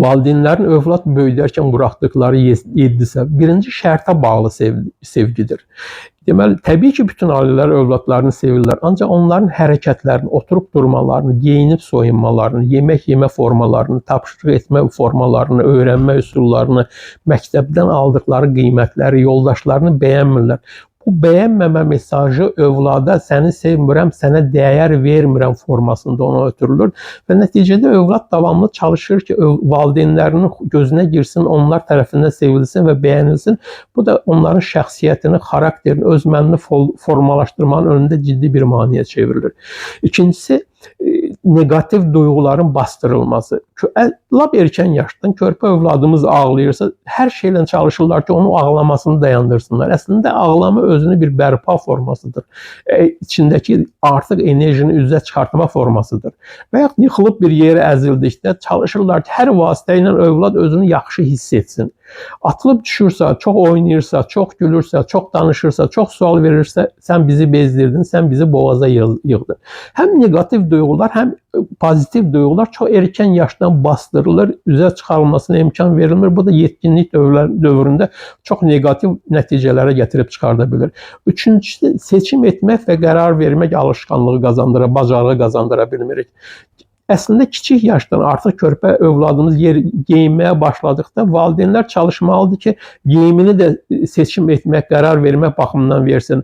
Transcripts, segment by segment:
Valideynlərin övlad böyüdərkən buraxdıqları 7 səbəb. Birinci, şərtə bağlı sevgidir. Deməli, təbii ki, bütün ailələr övladlarını sevirlər. Ancaq onların hərəkətlərini, oturub durmalarını, geyinib soyunmalarını, yemək yemə formalarını, tapşırıq etmə formalarını, öyrənmə üsullarını, məktəbdən aldıqları qiymətləri, yoldaşlarını bəyənmirlər. Bu bəyənməmə mesajı övlada səni sevmirəm, sənə dəyər vermirəm formasında ona ötürülür və nəticədə övlad davamlı çalışır ki, valideynlərinin gözünə girsin, onlar tərəfindən sevilsin və bəyənilsin. Bu da onların şəxsiyyətini, xarakterini, özmənini formalaşdırmanın önündə ciddi bir maneə çevrilir. İkincisi, negativ duyğuların bastırılması. Lap erkən yaşdan körpə övladımız ağlayırsa, hər şeylə çalışırlar ki, onun ağlamasını dayandırsınlar. Əslində ağlama özünü bir bərpa formasıdır. İçindəki artıq enerjini üzə çıxartma formasıdır. Və yaxud yıxılıb bir yerə əzildikdə çalışırlar ki, hər vasitə ilə övlad özünü yaxşı hiss etsin. Atılıb düşürsə, çox oynayırsa, çox gülürsə, çox danışırsa, çox sual verirsə, sən bizi bezdirdin, sən bizi boğaza yığdın. Həm negativ duyğular, həm pozitiv duyğular çox erkən yaşdan bastırılır, üzə çıxarılmasına imkan verilmir. Bu da yetkinlik dövründə çox negativ nəticələrə gətirib çıxarda bilir. Üçüncüsü, seçim etmək və qərar vermək alışqanlığı qazandıra, bacarığı qazandıra bilmirik. Əslində kiçik yaşdan artıq körpə övladımız geyinməyə başladıqda valideynlər çalışmalıdır ki, geyimini də seçim etmək, qərar vermək baxımından versin.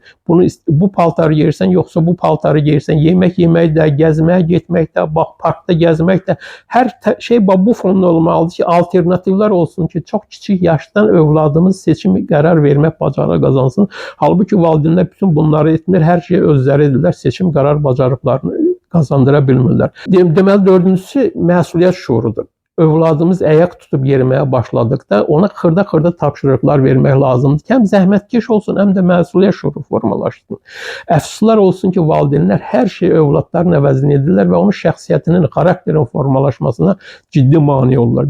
Bu paltarı geyirsən, yoxsa bu paltarı geyirsən, yemək yemək də, gəzməyə getmək də, parkda gəzmək də, hər şey bu fonda olmalıdır ki, alternativlər olsun ki, çox kiçik yaşdan övladımız seçim, qərar vermək bacarığı qazansın. Halbuki valideynlər bütün bunları etmir, hər şeyi özləri edirlər, seçim, qərar bacarıqlarını qazandıra bilmirlər. Deməli, dördüncüsü məsuliyyət şuurudur. Övladımız əyaq tutub yeriməyə başladıqda ona xırda-xırda tapşırıqlar vermək lazımdır ki, həm zəhmətkeş olsun, həm də məsuliyyət şuuru formalaşsın. Əfsuslar olsun ki, valideynlər hər şeyi övladların əvəzini edirlər və onun şəxsiyyətinin, xarakterinin formalaşmasına ciddi mane olurlar.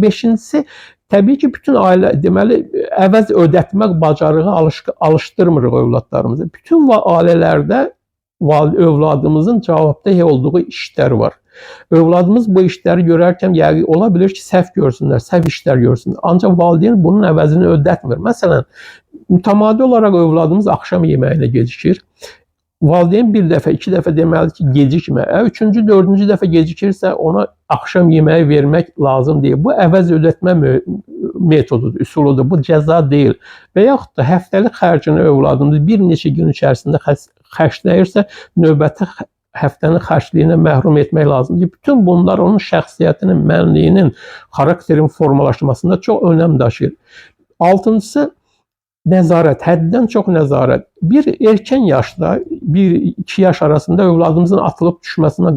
Beşincisi, təbii ki, bütün ailə, deməli, əvəz ödətmək bacarığı alışdırmırıq övladlarımızı. Bütün ailələrdə övladımızın cavabdeh olduğu işlər var. Övladımız bu işləri görərkən ola bilir ki, səhv görsünlər, səhv işlər görsünlər. Ancaq valideyn bunun əvəzini ödətmir. Məsələn, mütəmadi olaraq övladımız axşam yeməyinə gecikir. Valideyn bir dəfə, iki dəfə deməlidir ki, gecikmə. Üçüncü, dördüncü dəfə gecikirsə ona axşam yeməyi vermək lazım deyil. Bu əvəz ödətmə metodudur, üsuludur. Bu cəza deyil. Və yaxud da həftəlik xərcini övladımız bir neçə gün içərisində xərcləyirsə, növbəti həftənin xərcliyinə məhrum etmək lazımdır. Bütün bunlar onun şəxsiyyətinin, mənliyinin, xarakterin formalaşmasında çox önəm daşıyır. Altıncısı, nəzarət, həddən çox nəzarət. Bir erkən yaşda, 1-2 yaş arasında övladımızın atılıb düşməsinə,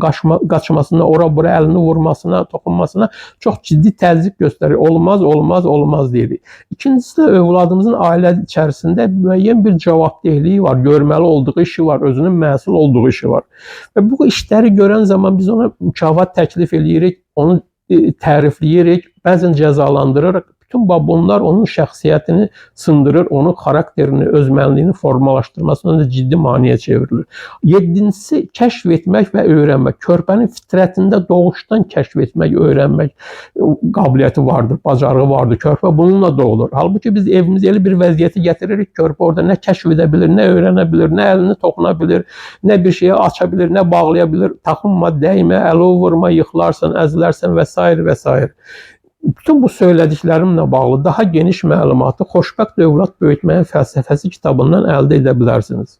qaçmasına, ora-bura əlini vurmasına, toxunmasına çox ciddi təzyiq göstərir. Olmaz, olmaz, olmaz deyirik. İkincisi də övladımızın ailə içərisində müəyyən bir cavabdehliyi var, görməli olduğu işi var, özünün məsul olduğu işi var. Və bu işləri görən zaman biz ona mükafat təklif edirik, onu tərifləyirik, bəzən cəzalandırırıq. Bütün bunlar onun şəxsiyyətini sındırır, onun xarakterini, özmənliyini formalaşdırmasına da ciddi maneə çevrilir. Yedincisi, kəşf etmək və öyrənmək. Körpənin fitrətində doğuşdan kəşf etmək, öyrənmək qabiliyyəti vardır, bacarığı vardır. Körpə bununla doğulur. Halbuki biz evimizə elə bir vəziyyəti gətiririk, körpə orada nə kəşf edə bilir, nə öyrənə bilir, nə əlini toxuna bilir, nə bir şeyə aça bilir, nə bağlaya bilir. Taxınma, dəymə, əli vurma, yıxılarsan, əzilərsən və s. və s. Bütün bu söylədiklərimlə bağlı daha geniş məlumatı Xoşbəxt Övlad Böyütməyin Fəlsəfəsi kitabından əldə edə bilərsiniz.